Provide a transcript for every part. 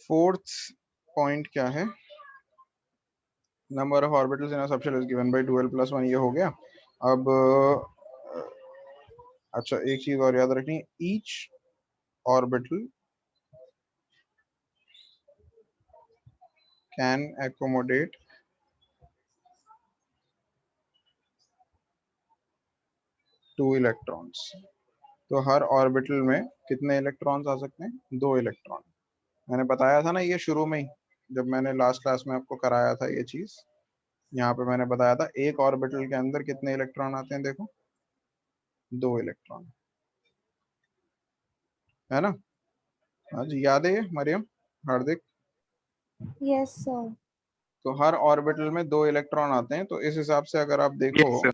Fourth point क्या है, number of orbitals in a subshell is given by 2l+1, ये हो गया। अब अच्छा एक चीज और याद रखनी, each orbital can accommodate 2 electrons. तो हर ऑर्बिटल में कितने इलेक्ट्रॉन्स आ सकते हैं? 2 इलेक्ट्रॉन। मैंने बताया था ना ये शुरू में ही, जब मैंने लास्ट क्लास में आपको कराया था ये चीज। यहाँ पे मैंने बताया था एक ऑर्बिटल के अंदर कितने इलेक्ट्रॉन आते हैं, देखो 2 इलेक्ट्रॉन, है ना? हाँ जी, याद है ये मरियम, हार्दिक? Yes sir. तो हर ऑर्बिटल में 2 इलेक्ट्रॉन आते हैं। तो इस हिसाब से अगर आप देखो, यस सर।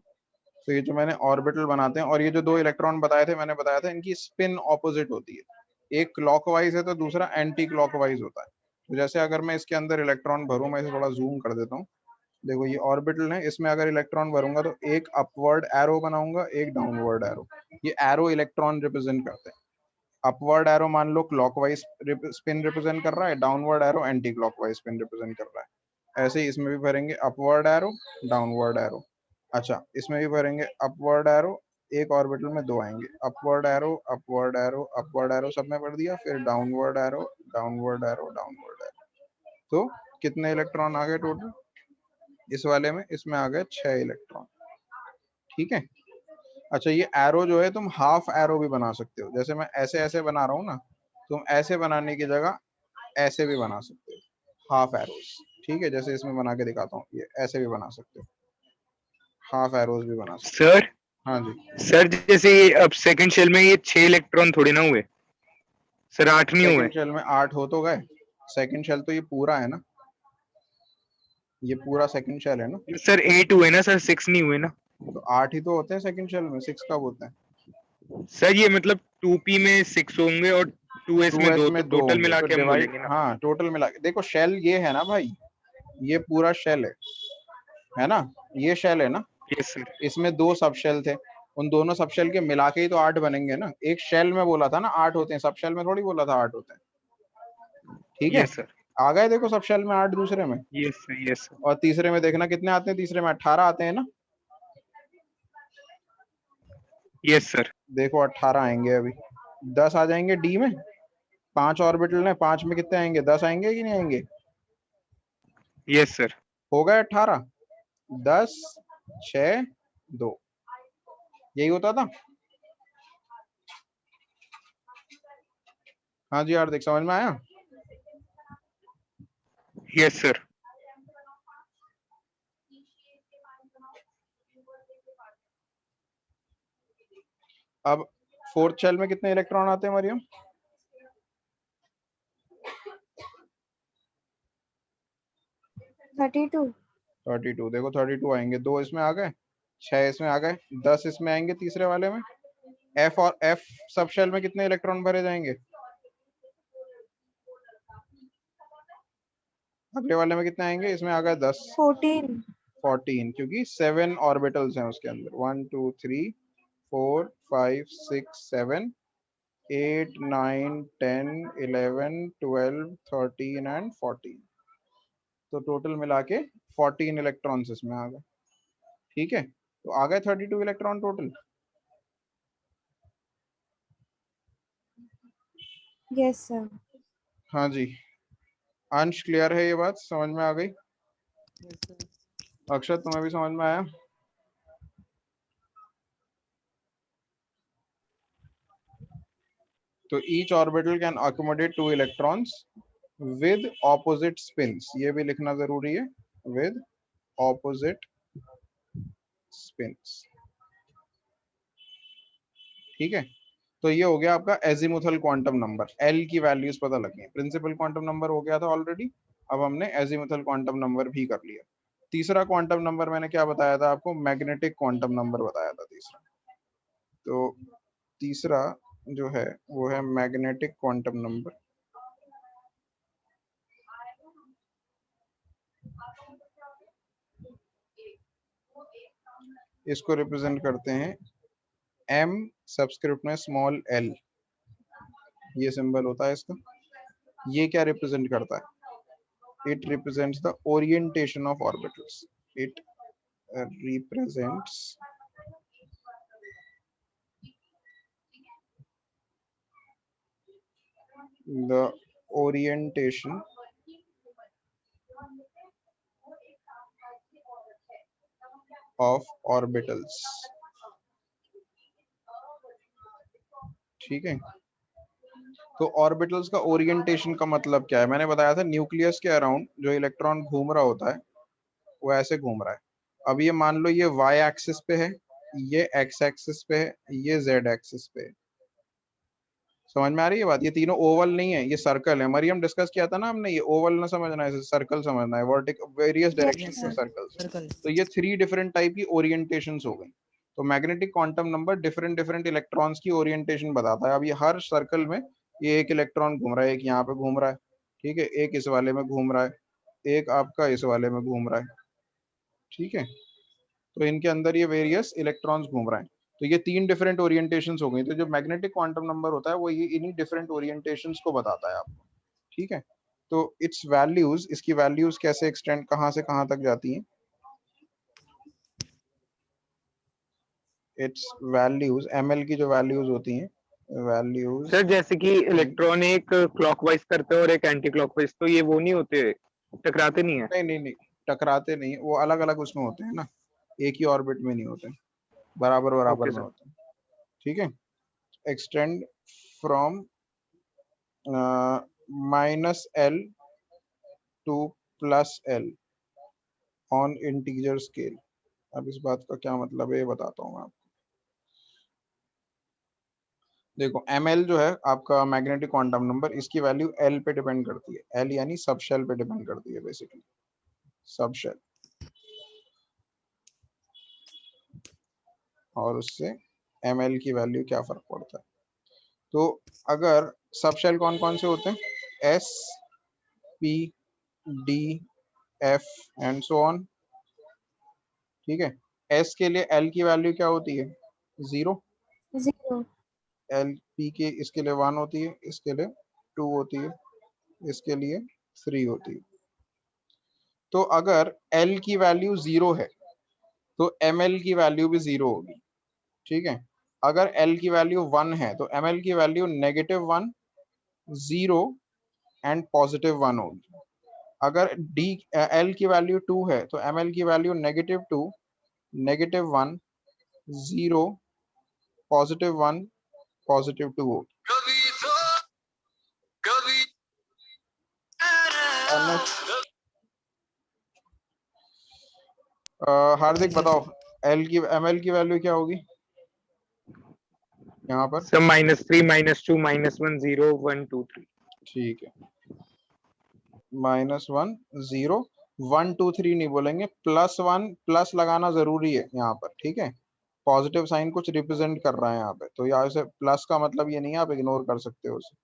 तो ये जो मैंने ऑर्बिटल बनाते हैं, और ये जो 2 इलेक्ट्रॉन बताए थे, मैंने बताया था इनकी स्पिन ऑपोजिट होती है। एक क्लॉकवाइज है तो दूसरा एंटी क्लॉकवाइज होता है। तो जैसे अगर मैं इसके अंदर इलेक्ट्रॉन भरूं, मैं इसे थोड़ा जूम कर देता हूँ। देखो ये ऑर्बिटल है, इसमें अगर इलेक्ट्रॉन भरूंगा तो एक अपवर्ड एरो बनाऊंगा, एक डाउनवर्ड एरो। ये एरो इलेक्ट्रॉन रिप्रेजेंट करते हैं। अपवर्ड एरो मान लो क्लॉकवाइज स्पिन रिप्रेजेंट कर रहा है, downward arrow anti clockwise spin represent कर रहा है। ऐसे ही इसमें भी भरेंगे अपवर्ड एरो, डाउनवर्ड एरो। अच्छा इसमें भी भरेंगे अपवर्ड एरो, एक ऑर्बिटल में 2 आएंगे, upward arrow upward arrow upward arrow, सब में भर दिया। फिर downward arrow downward arrow downward arrow. तो कितने इलेक्ट्रॉन आ गए टोटल इस वाले में? इसमें आ गए 6 इलेक्ट्रॉन। ठीक है। अच्छा ये एरो जो है तुम हाफ एरो भी बना सकते हो, जैसे मैं ऐसे ऐसे बना रहा हूँ ना, तुम ऐसे बनाने की जगह ऐसे भी बना सकते हो, हाफ एरोज। ठीक है, जैसे इसमें बना के दिखाता हूँ, ये ऐसे भी बना सकते हो, हाफ एरोज भी बना सकते सर हो। हाँ जी। सर जैसे ये अब सेकंड शेल में ये 6 इलेक्ट्रॉन थोड़ी ना हुए सर, 8 नहीं हुए? सेकंड शेल में 8 हो तो गए। सेकंड शेल तो ये पूरा है ना, ये पूरा सेकंड शेल है ना। सर 8 हुए ना सर, 6 नहीं हुए ना? तो 8 ही तो होते हैं सेकंड शेल में, 6 कब होते हैं? सर ये मतलब 2p में 6 होंगे और 2s में 2s 2, में तो 2 टोटल होंगे मिला तो के हम डिवाइड, बोलेंगे ना। हाँ टोटल मिला के देखो, शेल ये है ना भाई, ये पूरा शेल है ना, ये शेल है ना। Yes sir. इसमें 2 सब शेल थे, उन दोनों सब शेल के मिला के ही तो 8 बनेंगे ना। एक शेल में बोला था ना 8 होते हैं, सब शेल में थोड़ी बोला था 8 होते हैं। ठीक है, यस सर। आ गए देखो सब शेल में 8 दूसरे में। Yes sir. Yes sir. और तीसरे में देखना कितने आते हैं, तीसरे में 18 आते हैं ना। Yes sir. देखो 18 आएंगे अभी, 10 आ जाएंगे डी में। 5 ऑर्बिटल है, 5 में कितने आएंगे, 10 आएंगे कि नहीं आएंगे? Yes sir. हो गए 18, 10 6 2, यही होता था। हाँ जी हार्दिक, समझ में आया? Yes sir. अब फोर्थ शेल में कितने इलेक्ट्रॉन आते हैं मरियम? 32। 32, देखो 32 आएंगे, 2 इसमें आ गए, 6 इसमें आ गए, 10 इसमें आएंगे तीसरे वाले में। एफ और एफ सब शेल में कितने इलेक्ट्रॉन भरे जाएंगे? अगले वाले में कितने आएंगे? इसमें आ गए 10, 14। 14, क्योंकि 7 ऑर्बिटल्स हैं उसके अंदर। 1 2 3 4 5 6 7 8 9 10 11 12 13 एंड 14। तो टोटल मिला के 14 इलेक्ट्रॉन्स इसमें आ गए। ठीक है, तो आ गए 32 इलेक्ट्रॉन टोटल। Yes sir. हाँ जी, अंश क्लियर है, ये बात समझ में आ गई? अक्षत तुम्हें भी समझ में आया? तो each orbital can accommodate 2 electrons with opposite spins, ये भी लिखना जरूरी है, विद ऑपोजिट स्पिन्स। ठीक है, तो ये हो गया आपका एजीमुथल क्वांटम नंबर। एल की वैल्यूज पता लगी, प्रिंसिपल क्वांटम नंबर हो गया था ऑलरेडी, अब हमने एजीमुथल क्वांटम नंबर भी कर लिया। तीसरा क्वांटम नंबर मैंने क्या बताया था आपको? मैग्नेटिक क्वांटम नंबर बताया था तीसरा। तो तीसरा जो है वो है मैग्नेटिक क्वांटम नंबर। इसको रिप्रेजेंट करते हैं m सब्सक्रिप्ट में स्मॉल l, ये सिंबल होता है इसका। ये क्या रिप्रेजेंट करता है? It represents the orientation of orbitals. It represents the orientation of orbitals. ठीक है, तो ऑर्बिटल्स का ओरिएंटेशन का मतलब क्या है? मैंने बताया था न्यूक्लियस के अराउंड जो इलेक्ट्रॉन घूम रहा होता है वो ऐसे घूम रहा है। अब ये मान लो ये y एक्सिस पे है, ये x एक्सिस पे है, ये z एक्सिस पे है। समझ में आ रही है बात? ये तीनों ओवल नहीं है, ये सर्कल है। मरियम डिस्कस किया था ना हमने, ये ओवल ना समझना है, सर्कल समझना है, vertical various Yes, direction yes में सर, sir. सर्कल्स। सर्कल। तो ये 3 डिफरेंट टाइप की ओरिएंटेशंस हो गई। तो magnetic quantum number different different electrons की ओरिएंटेशन बताता है। अब ये हर सर्कल में ये एक इलेक्ट्रॉन घूम रहा है, एक यहाँ पे घूम रहा है, ठीक है, एक इस वाले में घूम रहा है, एक आपका इस वाले में घूम रहा है, ठीक है। तो इनके अंदर ये वेरियस इलेक्ट्रॉन्स घूम रहे हैं। तो ये 3 डिफरेंट ओरिएंटेशंस हो गई। तो जो मैग्नेटिक क्वांटम नंबर होता है वो ये इन्हीं डिफरेंट ओरिएंटेशंस को बताता है आपको, ठीक है। तो इट्स वैल्यूज, इसकी वैल्यूज कैसे एक्सटेंड, कहां से कहां तक जाती हैं? इट्स वैल्यूज, ml की जो वैल्यूज होती हैं, वैल्यूज सर जैसे कि इलेक्ट्रॉन एक क्लॉकवाइज करते हैं और एक एंटी क्लॉकवाइज, तो ये वो नहीं होते, टकराते नहीं है? नहीं नहीं नहीं, टकराते नहीं, वो अलग अलग उसमें होते हैं ना, एक ही ऑर्बिट में नहीं होते, बराबर बराबर ओके में सर। होते हैं, ठीक है। Extend from -l to +l on integer scale. अब इस बात का क्या मतलब है ये बताता हूँ मैं आपको। देखो ml जो है आपका मैग्नेटिक क्वांटम नंबर, इसकी वैल्यू l पे डिपेंड करती है। l यानी सब शेल पे डिपेंड करती है, बेसिकली सब शेल, और उससे ml की वैल्यू क्या फर्क पड़ता है। तो अगर सब शेल कौन कौन से होते हैं? s p d f and so on, ठीक है। s के लिए l की वैल्यू क्या होती है? 0। 0. l p के इसके लिए 1 होती है, इसके लिए 2 होती है, इसके लिए 3 होती है। तो अगर l की वैल्यू 0 है तो ml की वैल्यू भी 0 होगी, ठीक है। अगर l की वैल्यू 1 है तो ml की वैल्यू -1, 0 एंड +1 होगी। अगर l की वैल्यू 2 है तो ml की वैल्यू -2, -1, 0, +1, +2 होगी। हार्दिक बताओ ml की वैल्यू क्या होगी यहाँ पर? सर -3, -2, -1, 0, 1, 2, 3। ठीक है, -1, 0, 1, 2, 3 नहीं बोलेंगे, +1, प्लस लगाना जरूरी है यहाँ पर, ठीक है। पॉजिटिव साइन कुछ रिप्रेजेंट कर रहा है यहाँ पे, तो यहाँ से प्लस का मतलब ये नहीं है, आप इग्नोर कर सकते हो उसे।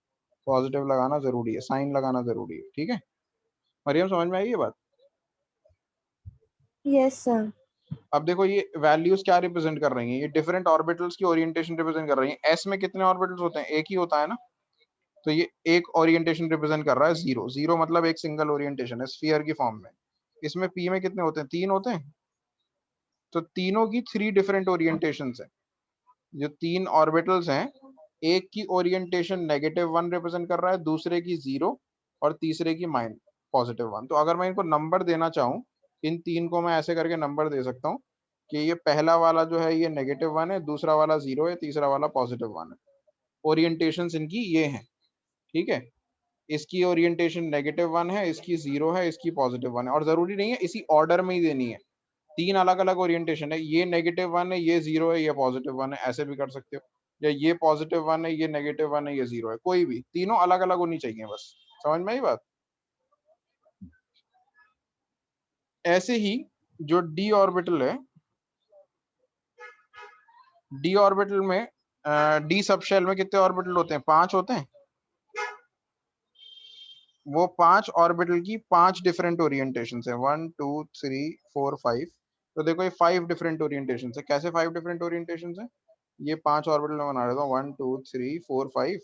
पॉजिटिव लगाना जरूरी है, साइन लगाना जरूरी है, ठीक है। मरियम समझ में आई ये बात? Yes, sir. अब देखो ये वैल्यूज क्या रिप्रेजेंट कर रही हैं, ये डिफरेंट ऑर्बिटल्स की ओरिएंटेशन रिप्रेजेंट कर रही हैं। एस में कितने ऑर्बिटल्स होते हैं? एक ही होता है ना, तो ये एक ओरिएंटेशन रिप्रेजेंट कर रहा है, 0। 0 मतलब एक सिंगल ओरिएंटेशन है स्फीयर की फॉर्म में। इसमें पी में कितने होते हैं? 3 होते हैं। तो तीनों की 3 डिफरेंट ओरिएंटेशंस है। जो 3 ऑर्बिटल्स हैं, एक की ओरिएंटेशन -1 रिप्रेजेंट कर रहा है, दूसरे की 0 और तीसरे की +1। तो अगर मैं इनको नंबर देना चाहूँ, इन 3 को मैं ऐसे करके नंबर दे सकता हूँ कि ये पहला वाला जो है ये -1 है, दूसरा वाला 0 है, तीसरा वाला +1 है। ओरिएंटेशंस इनकी ये हैं, ठीक है। इसकी ओरिएंटेशन -1 है, इसकी 0 है, इसकी +1 है, और जरूरी नहीं है इसी ऑर्डर में ही देनी है। 3 अलग अलग ओरिएंटेशन है, ये -1 है, ये 0 है, ये +1 है, ऐसे भी कर सकते हो। या ये +1 है, ये -1 है, ये 0 है, कोई भी, तीनों अलग अलग होनी चाहिए बस। समझ में आई बात? ऐसे ही जो d ऑर्बिटल है, d ऑर्बिटल में d सबशेल में कितने ऑर्बिटल होते हैं? 5 होते हैं। वो 5 ऑर्बिटल की 5 डिफरेंट ओरिएंटेशन है, 1, 2, 3, 4, 5। तो देखो ये 5 डिफरेंट ओरिएंटेशन है। कैसे 5 डिफरेंट ओरिएंटेशन है? ये 5 ऑर्बिटल में बना देता हूँ, 1, 2, 3, 4, 5।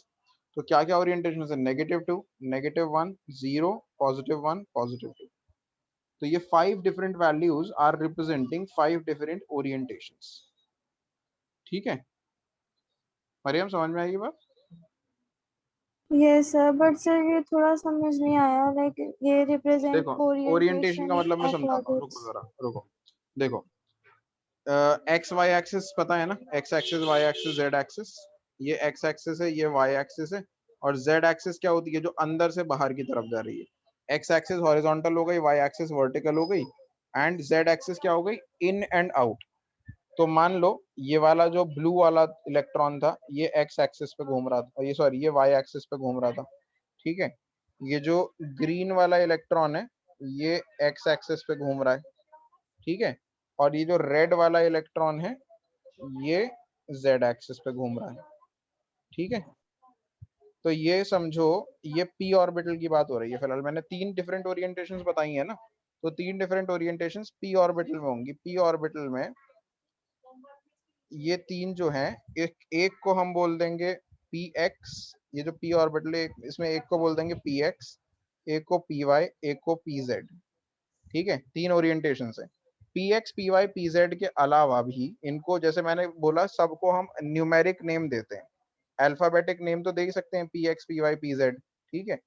तो क्या क्या ओरिएंटेशन है? -2, -1, 0, +1, +2। तो ये 5 different values are representing 5 different orientations. ठीक है मरियम, समझ में आई ये बात? Yes, sir. But sir, ये थोड़ा समझ नहीं आया. Like ये represent देखो ओरिएंटेशन का orientation मतलब मैं of समझाता हूँ, रुको orbits. जरा रुको। देखो एक्स वाई एक्सिस पता है ना, X axis Y axis Z axis. ये एक्स एक्सिस है, ये वाई एक्सिस है, और जेड एक्सिस क्या होती है? जो अंदर से बाहर की तरफ जा रही है। एक्स एक्सिस हॉरिजॉन्टल हो गई, वाई एक्सिस वर्टिकल हो गई, एंड जेड एक्सिस क्या हो गई? In and out. तो मान लो ये वाला जो ब्लू वाला इलेक्ट्रॉन था, ये एक्स एक्सिस पे घूम रहा था, ये सॉरी ये वाई एक्सिस पे घूम रहा था। ठीक है, ये जो ग्रीन वाला इलेक्ट्रॉन है ये एक्स एक्सिस पे घूम रहा है। ठीक है, और ये जो रेड वाला इलेक्ट्रॉन है ये जेड एक्सिस पे घूम रहा है। ठीक है, तो ये समझो ये पी ऑर्बिटल की बात हो रही है। फिलहाल मैंने 3 डिफरेंट ओरिएंटेशंस बताई है ना, तो 3 डिफरेंट ओरिएंटेशंस पी ऑर्बिटल में होंगी। पी ऑर्बिटल में ये 3 जो हैं, एक को हम बोल देंगे पी एक्स, ये जो पी ऑर्बिटल है इसमें एक को बोल देंगे पी एक्स, एक को पी वाई, एक को पी जेड। ठीक है, 3 ओरिएंटेशन है। P X, P Y, P Z के अलावा भी इनको, जैसे मैंने बोला, सबको हम न्यूमेरिक नेम देते हैं। अल्फाबेटिक नेम तो दे ही सकते हैं, P X, P Y, P Z. ठीक है,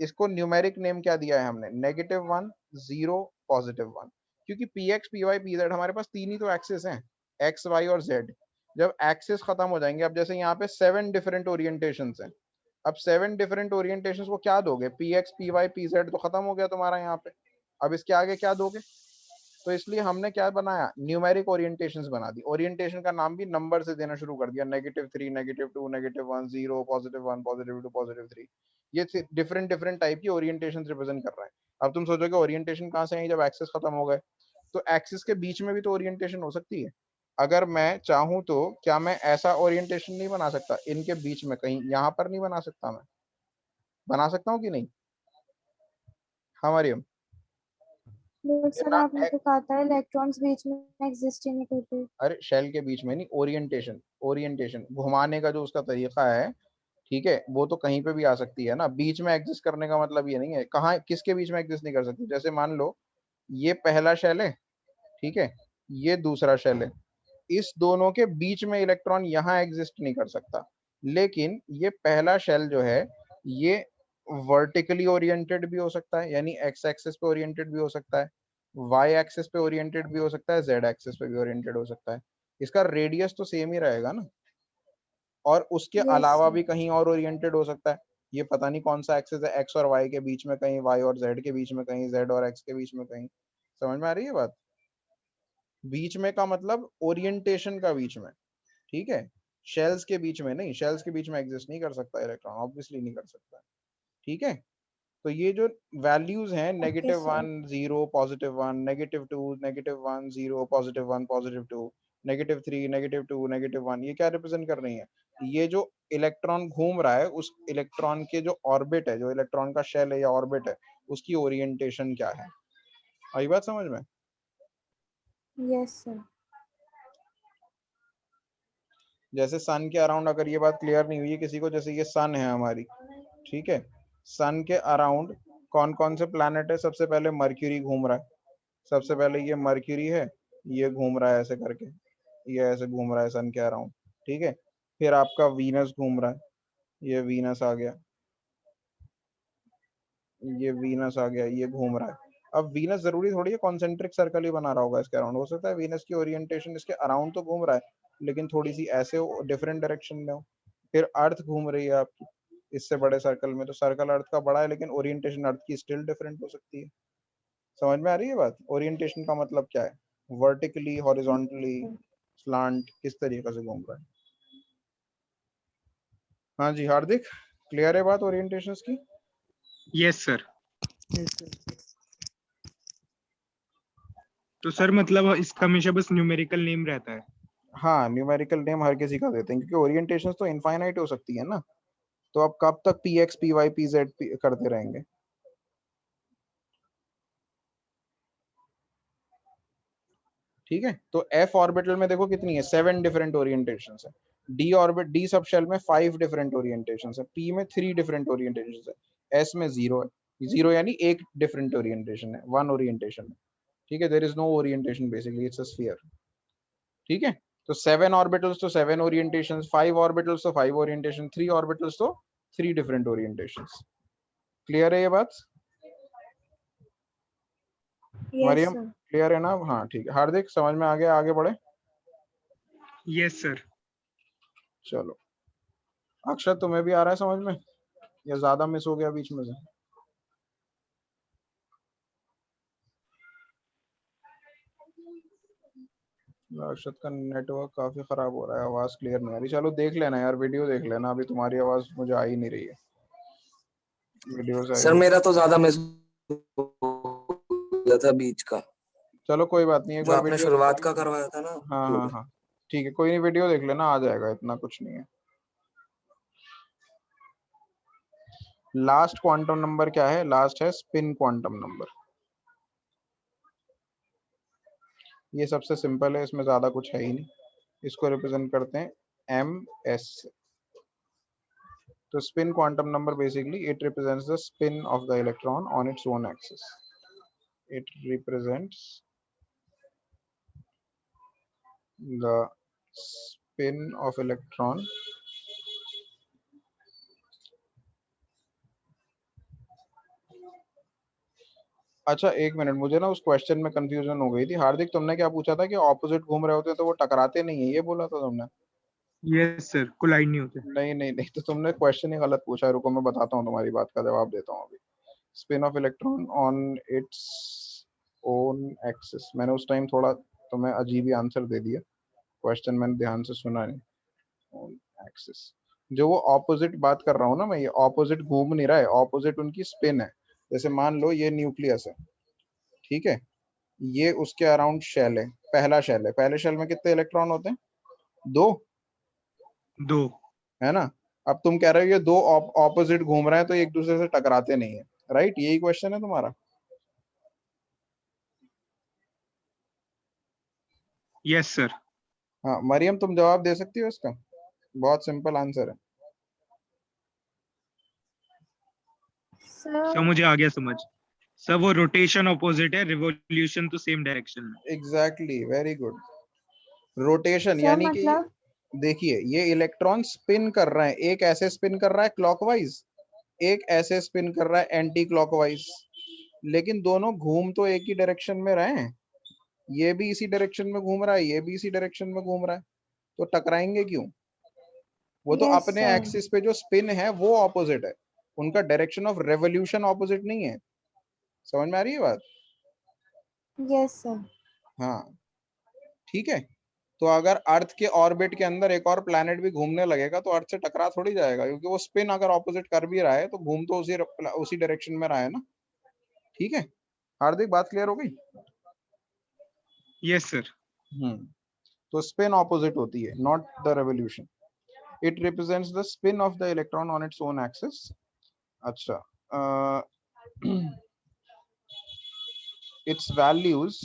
इसको न्यूमेरिक नेम क्या दिया है हमने? -1, 0, +1। क्योंकि P X, P Y, P Z हमारे पास 3 ही तो एक्सिस हैं, एक्स, वाई और जेड। जब एक्सिस खत्म हो जाएंगे, अब जैसे यहाँ पे 7 डिफरेंट ओरिएंटेशन हैं, अब 7 डिफरेंट ओरिएंटेशन को क्या दोगे? P X, P Y, P Z तो खत्म हो गया तुम्हारा यहाँ पे, अब इसके आगे क्या दोगे? तो इसलिए हमने क्या बनाया? न्यूमेरिक ओरिएंटेशंस बना दी। ओरिएंटेशन का नाम भी नंबर से देना शुरू कर दिया, -3, -2, -1, 0, +1, +2, +3। ये डिफरेंट डिफरेंट टाइप की ओरिएंटेशन रिप्रेजेंट कर रहा है। अब तुम सोचोगे ओरिएंटेशन कहाँ से आई जब एक्सिस खत्म हो गए? तो एक्सिस के बीच में भी तो ओरिएंटेशन हो सकती है। अगर मैं चाहूं तो क्या मैं ऐसा ओरिएंटेशन नहीं बना सकता इनके बीच में? कहीं यहाँ पर नहीं बना सकता? मैं बना सकता हूँ कि नहीं? हाँ मरियम। But ये sir, ना आपने तो कहा था electrons बीच में exist ही नहीं करते. अरे शेल के बीच में नहीं, ओरिएंटेशन। ओरिएंटेशन घुमाने का जो उसका तरीका है, ठीक है, वो तो कहीं पे भी आ सकती है ना। बीच में एग्जिस्ट करने का मतलब ये नहीं है कहाँ किसके बीच में एग्जिस्ट नहीं कर सकती। जैसे मान लो ये पहला शेल है, ठीक है, ये दूसरा शेल है, इस दोनों के बीच में इलेक्ट्रॉन यहाँ एग्जिस्ट नहीं कर सकता। लेकिन ये पहला शेल जो है ये वर्टिकली ओरिएंटेड भी हो सकता है, यानी एक्स एक्सिस पे ओरिएंटेड भी हो सकता है, वाई एक्सिस पे ओरिएंटेड भी हो सकता है, जेड एक्सिस पे भी ओरिएंटेड हो सकता है। इसका रेडियस तो सेम ही रहेगा ना, और उसके Yes, अलावा sir. भी कहीं और ओरिएंटेड हो सकता है। ये पता नहीं कौन सा एक्सिस है, एक्स और वाई के बीच में कहीं, वाई और जेड के बीच में कहीं, जेड और एक्स के बीच में कहीं। समझ में आ रही है बात? बीच में का मतलब ओरिएंटेशन का बीच में। ठीक है, शेल्स के बीच में नहीं, शेल्स के बीच में एग्जिस्ट नहीं कर सकता इलेक्ट्रॉन, ऑब्वियसली नहीं कर सकता। ठीक है, तो ये जो वैल्यूज हैं Okay, sir. -1, 0, +1, -2, -1, 0, +1, +2, -3, -2, -1, ये क्या रिप्रेजेंट कर रही है? ये जो इलेक्ट्रॉन घूम रहा है उस इलेक्ट्रॉन के जो ऑर्बिट है, जो इलेक्ट्रॉन का शेल है या ऑर्बिट है, उसकी ओरिएंटेशन क्या है। आई बात समझ में? Yes, sir. जैसे सन के अराउंड, अगर ये बात क्लियर नहीं हुई है किसी को, जैसे ये सन है हमारी, ठीक है, सन के अराउंड कौन कौन से प्लैनेट है? सबसे पहले मर्क्यूरी घूम रहा है, सबसे पहले ये मर्क्यूरी है, ये घूम रहा है ऐसे करके, ये ऐसे घूम रहा है सन के अराउंड। ठीक है, फिर आपका वीनस घूम रहा है, ये वीनस आ गया, ये वीनस आ गया, ये घूम रहा है। अब वीनस जरूरी थोड़ी है कॉन्सेंट्रिक सर्कल ही बना रहा होगा इसके अराउंड, हो सकता है वीनस की ओरिएंटेशन इसके अराउंड तो घूम रहा है लेकिन थोड़ी सी ऐसे हो, डिफरेंट डायरेक्शन में हो। फिर अर्थ घूम रही है आपकी इससे बड़े सर्कल में, तो सर्कल अर्थ का बड़ा है लेकिन ओरिएंटेशन अर्थ की स्टिल डिफरेंट हो सकती है। समझ में आ रही है बात? ओरिएंटेशन का मतलब क्या है? वर्टिकली, हॉरिजॉन्टली, स्लांट, किस तरीके से घूम रहा है। हाँ जी हार्दिक, क्लियर है बात ओरिएंटेशंस की? Yes sir. तो सर मतलब इसका हमेशा बस न्यूमेरिकल नेम रहता है? हाँ, न्यूमेरिकल नेम हर किसी का देते हैं क्योंकि ओरिएंटेशंस तो इनफाइनाइट हो सकती है ना, तो अब कब तक P X, P Y, P Z करते रहेंगे? ठीक है, तो f ऑर्बिटल में देखो कितनी है, 7 डिफरेंट ओरिएंटेशंस है। डी सब शेल में 5 डिफरेंट ओरिएंटेशंस है। p में 3 डिफरेंट ओरिएंटेशंस है। s में 0 है। 0 यानी एक डिफरेंट ओरिएंटेशन है, वन ओरिएंटेशन है। ठीक है, there is no orientation, basically it's a sphere. ठीक है, तो 7 ऑर्बिटल्स तो 7 ओरिएंटेशंस, 5 ऑर्बिटल्स तो 5 ओरिएंटेशन, 3 ऑर्बिटल्स तो 3 डिफरेंट ओरिएंटेशंस। क्लियर है ये बात? Yes Maryam sir. क्लियर है ना? हाँ ठीक है। हार्दिक समझ में आ गया? आगे बढ़े। Yes sir. चलो अक्षत तुम्हें भी आ रहा है समझ में, या ज्यादा मिस हो गया बीच में से? अक्षत का नेटवर्क काफी खराब हो रहा है, आवाज क्लियर नहीं आ रही। चलो देख लेना यार, वीडियो देख लेना, अभी तुम्हारी आवाज मुझे आ ही नहीं रही है। वीडियो से सर आएगी। मेरा तो ज्यादा मिस गया था बीच का, चलो कोई बात नहीं, एक जो बार आपने वीडियो देख शुरुआत लेना। का करवाया था ना हाँ हाँ अपलोड। हाँ ठीक है, कोई नहीं, वीडियो देख लेना, आ जाएगा, इतना कुछ नहीं है। लास्ट क्वांटम नंबर क्या है? लास्ट है स्पिन क्वांटम नंबर। ये सबसे सिंपल है, इसमें ज्यादा कुछ है ही नहीं। इसको रिप्रेजेंट करते हैं एम एस। तो spin quantum number basically it represents the spin of the electron on its own axis. It represents the spin of electron अच्छा एक मिनट, मुझे ना उस क्वेश्चन में कंफ्यूजन हो गई थी। हार्दिक तुमने क्या पूछा था कि ऑपोजिट घूम रहे होते हैं तो वो टकराते नहीं है, ये बोला था तुमने? यस सर, कोलाइड नहीं होते। नहीं नहीं नहीं, तो तुमने क्वेश्चन ही गलत पूछा है। रुको मैं बताता हूँ, तुम्हारी बात का जवाब देता हूँ अभी। Spin off electron on its own axis, मैंने उस टाइम थोड़ा तुम्हें अजीब ही आंसर दे दिया, क्वेश्चन मैंने ध्यान से सुना नहीं। ऑन एक्सिस, जो वो ऑपोजिट बात कर रहा हूँ ना मैं, ये ऑपोजिट घूम नहीं रहा है, ऑपोजिट उनकी स्पिन है। जैसे मान लो ये न्यूक्लियस है, ठीक है, ये उसके अराउंड शेल है, पहला शेल है। पहले शेल में कितने इलेक्ट्रॉन होते हैं? 2, 2। है ना? अब तुम कह रहे हो ये दो ऑपोजिट घूम रहे हैं तो एक दूसरे से टकराते नहीं है, राइट? यही क्वेश्चन है तुम्हारा? Yes sir. हाँ मरियम, तुम जवाब दे सकती हो इसका? बहुत सिंपल आंसर है। सर सर मुझे आ गया समझ। सर वो रोटेशन ऑपोजिट है, रिवॉल्यूशन तो सेम डायरेक्शन में। Exactly, very good. Rotation sir यानी कि मतलब देखिए ये इलेक्ट्रॉन स्पिन कर रहे हैं, एक ऐसे स्पिन कर रहा है क्लॉकवाइज, एक ऐसे स्पिन कर रहा है एंटी क्लॉकवाइज, लेकिन दोनों घूम तो एक ही डायरेक्शन में रहे हैं। ये भी इसी डायरेक्शन में घूम रहा है, ये भी इसी डायरेक्शन में घूम रहा है, तो टकराएंगे क्यों? वो तो यस अपने सर। एक्सिस पे जो स्पिन है वो ऑपोजिट है, उनका डायरेक्शन ऑफ रेवोल्यूशन ऑपोजिट नहीं है। समझ में आ रही है बात? Yes sir. हाँ ठीक है, तो अगर अर्थ के ऑर्बिट के अंदर एक और प्लैनेट भी घूमने लगेगा तो अर्थ से टकरा थोड़ी जाएगा, क्योंकि वो स्पिन अगर ऑपोजिट कर भी रहा है तो घूम तो उसी डायरेक्शन में रहा है ना। ठीक है हार्दिक, बात क्लियर हो गई? Yes sir. तो स्पिन ऑपोजिट होती है, not the revolution. It represents the spin of the electron on its own axis. अच्छा its values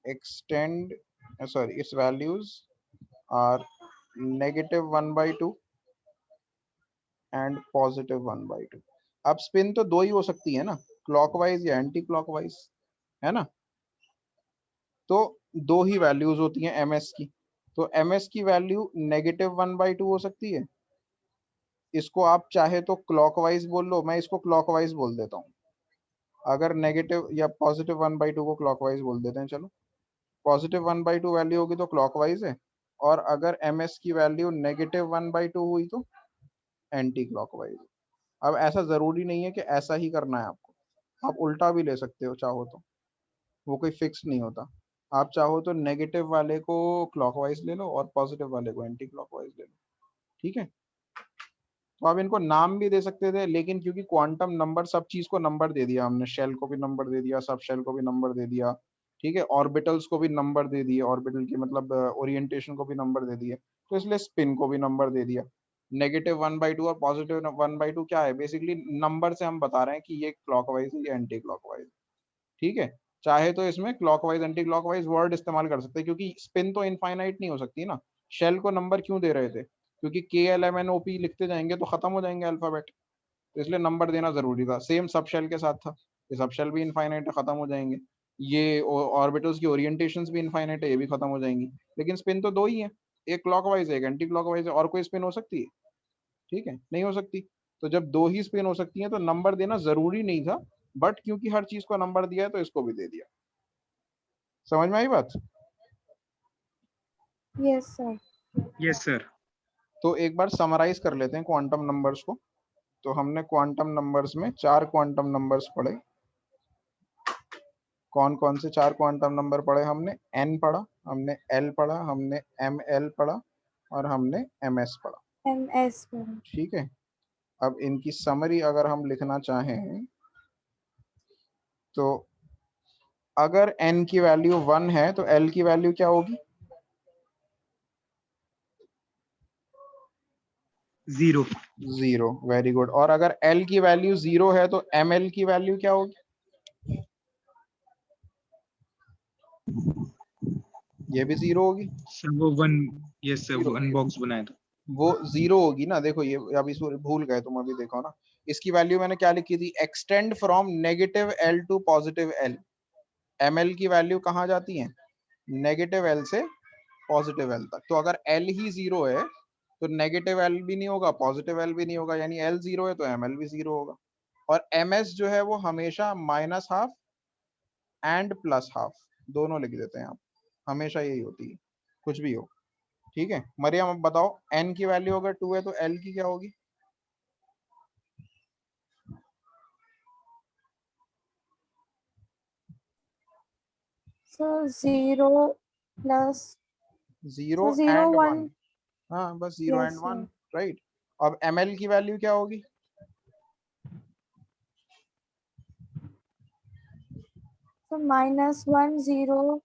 extend sorry its values are -1/2 and +1/2। अब स्पिन तो दो ही हो सकती है ना, क्लॉकवाइज या एंटी क्लॉकवाइज, है ना? तो दो ही वैल्यूज होती हैं ms की, तो ms की वैल्यू -1/2 हो सकती है। इसको आप चाहे तो क्लॉकवाइज बोल लो, मैं इसको क्लॉकवाइज बोल देता हूँ। अगर नेगेटिव या +1/2 को क्लॉकवाइज बोल देते हैं, चलो। +1/2 वैल्यू होगी तो क्लॉकवाइज है, और अगर ms की वैल्यू -1/2 हुई तो एंटी क्लॉकवाइज। अब ऐसा जरूरी नहीं है कि ऐसा ही करना है आपको, आप उल्टा भी ले सकते हो चाहो तो, वो कोई फिक्स नहीं होता। आप चाहो तो नेगेटिव वाले को क्लॉकवाइज ले लो और पॉजिटिव वाले को एंटी क्लॉकवाइज ले लो। ठीक है, तो आप इनको नाम भी दे सकते थे, लेकिन क्योंकि क्वांटम नंबर, सब चीज को नंबर दे दिया हमने, शेल को भी नंबर दे दिया, सब शेल को भी नंबर दे दिया, ठीक है, ऑर्बिटल्स को भी नंबर दे दिए, ऑर्बिटल की मतलब ओरिएंटेशन को भी नंबर दे दिए, तो इसलिए स्पिन को भी नंबर दे दिया। -1/2 और +1/2 क्या है, बेसिकली नंबर से हम बता रहे हैं कि ये क्लॉकवाइज है, ये एंटी क्लॉकवाइज। ठीक है, चाहे तो इसमें क्लॉकवाइज एंटी क्लॉकवाइज वर्ड इस्तेमाल कर सकते हैं, क्योंकि स्पिन तो इनफाइनाइट नहीं हो सकती ना। शेल को नंबर क्यों दे रहे थे, क्योंकि KLMNOP लिखते जाएंगे तो खत्म हो जाएंगे अल्फाबेट, तो इसलिए नंबर देना जरूरी था। सेम सब शेल के साथ था, ये सब शेल भी इनफाइनाइट है, खत्म हो जाएंगे। ये ऑर्बिटल्स की ओरिएंटेशंस भी इनफाइनाइट है, ये भी खत्म हो जाएंगी। लेकिन स्पिन तो दो ही है, एक क्लॉकवाइज है एक एंटी क्लॉकवाइज है, और कोई स्पिन हो सकती है? ठीक है, नहीं हो सकती। तो जब दो ही स्पिन हो सकती है तो नंबर देना जरूरी नहीं था, बट क्योंकि हर चीज को नंबर दिया है तो इसको भी दे दिया। समझ में आई बात? Yes sir. Yes sir. तो एक बार समराइज कर लेते हैं क्वांटम नंबर्स को। तो हमने क्वांटम नंबर्स में 4 क्वांटम नंबर्स पढ़े। कौन कौन से 4 क्वांटम नंबर पढ़े हमने? n पढ़ा, हमने l पढ़ा, हमने ml पढ़ा, और हमने ms पढ़ा। MS ठीक है, अब इनकी समरी अगर हम लिखना चाहें तो अगर n की वैल्यू 1 है तो l की वैल्यू क्या होगी? 0। 0। Very good. और अगर l की वैल्यू 0 है तो ml की वैल्यू क्या होगी? ये भी 0 होगी। सर वो 1, यस सर, Zero, 1 बॉक्स बनाया था। वो 0 होगी ना। देखो ये अभी भूल गए तुम, अभी देखो ना, इसकी वैल्यू मैंने क्या लिखी थी? Extend from -L to +L। ml की वैल्यू कहाँ जाती है? -L से +L तक। तो अगर l ही 0 है तो -L भी नहीं होगा, +L भी नहीं होगा, यानी l 0 है तो ml भी 0 होगा। और ms जो है वो हमेशा -½ एंड +½ दोनों लिख देते हैं आप, हमेशा यही होती है, कुछ भी हो। ठीक है, मरियम अब बताओ, n की वैल्यू अगर 2 है तो l की क्या होगी? Sir 0 plus 0 0 and 1। 1। हाँ, बस 0 यस एंड सर। 1, राइट। अब ml की वैल्यू क्या होगी? सर -1 0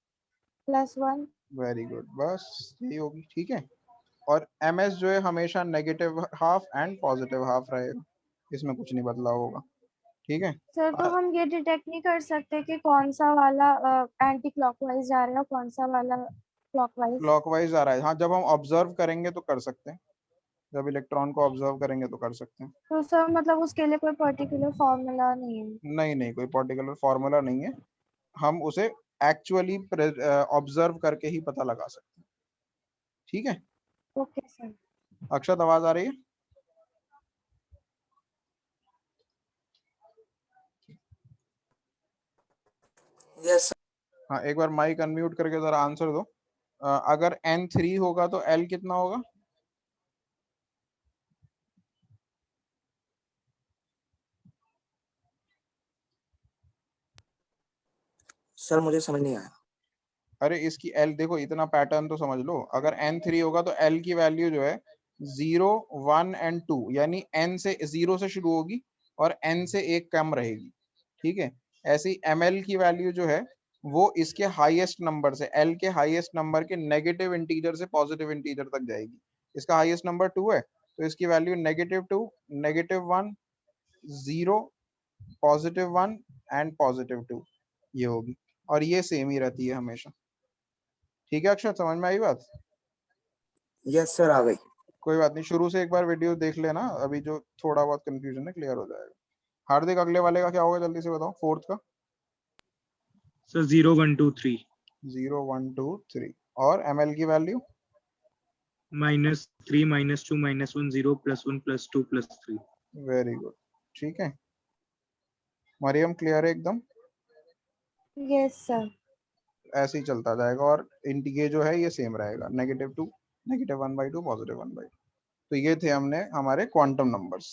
+1। वेरी गुड, बस यही होगी। ठीक है, और ms जो है हमेशा -½ एंड +½ रहेगा, इसमें कुछ नहीं बदलाव होगा। ठीक है, सर तो हम ये डिटेक्ट नहीं कर सकते कि कौन सा वाला एंटी क्लॉकवाइज जा रहा है, कौन सा वाला क्लॉकवाइज? क्लॉकवाइज आ रहा है। हाँ, जब हम ऑब्जर्व करेंगे तो कर सकते हैं, जब इलेक्ट्रॉन को ऑब्जर्व करेंगे तो कर सकते हैं। तो सर मतलब उसके लिए कोई पर्टिकुलर फॉर्मूला नहीं है? नहीं नहीं, कोई पर्टिकुलर फॉर्मूला नहीं है, हम उसे एक्चुअली ऑब्जर्व करके ही पता लगा सकते हैं। ठीक है, ओके सर। अक्षत आवाज आ रही है? यस हाँ, एक बार माइक अनम्यूट करके जरा आंसर दो। अगर n3 होगा तो l कितना होगा? सर, मुझे समझ नहीं आया। अरे इसकी l देखो, इतना पैटर्न तो समझ लो। अगर n3 होगा तो l की वैल्यू जो है 0 1 एंड 2, यानी n से 0 से शुरू होगी और n से 1 कम रहेगी। ठीक है, ऐसे ही ml की वैल्यू जो है वो इसके हाईएस्ट नंबर से, l के हाईएस्ट नंबर के नेगेटिव इंटीजर से पॉजिटिव इंटीजर तक जाएगी। इसका हाईएस्ट नंबर 2 है तो इसकी वैल्यू -2, -1, 0, +1 एंड +2 ये होगी, और ये सेम ही रहती है हमेशा। ठीक है अक्षर, समझ में आई बात? यस सर, आ गई। कोई बात नहीं, शुरू से एक बार वीडियो देख लेना, अभी जो थोड़ा बहुत कंफ्यूजन है क्लियर हो जाएगा। हार्दिक, अगले वाले का क्या होगा जल्दी से बताओ, फोर्थ का? सर 0 1 2 3 0 1 2 3। और ml की वैल्यू? -3 -2 -1 0 +1 +2 +3। Very good. ठीक है, मरियम क्लियर है एकदम? Yes sir. ऐसे ही चलता जाएगा, और ये जो है ये सेम रहेगा, -2, -1/2, +1/2। तो ये थे हमने हमारे क्वांटम नंबर्स।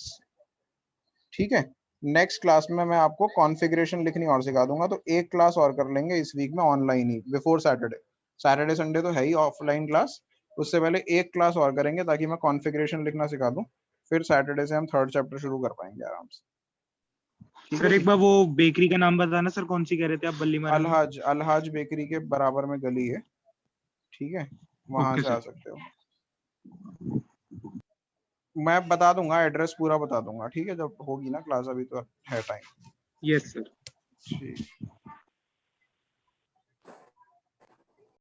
ठीक है, नेक्स्ट क्लास में मैं आपको कॉन्फ़िगरेशन लिखनी और सिखा दूंगा। तो एक क्लास और कर लेंगे इस वीक में ऑनलाइन ही, बिफोर सैटरडे। सैटरडे संडे तो है ही ऑफलाइन क्लास, उससे पहले एक क्लास और करेंगे ताकि मैं कॉन्फ़िगरेशन लिखना सिखा दूं। फिर सैटरडे से हम 3rd चैप्टर शुरू कर पाएंगे आराम से। ठीक सर है एक जी। बार वो बेकरी का नाम बताना सर, कौन सी कह रहे थे आप, बल्ली मारा में? अलहाज बेकरी के बराबर में गली है, ठीक है, वहां ओके से आ सर। सकते हो। मैं बता दूंगा, एड्रेस पूरा बता दूंगा, ठीक है, जब होगी ना क्लास, अभी तो है टाइम। Yes sir. ठीक।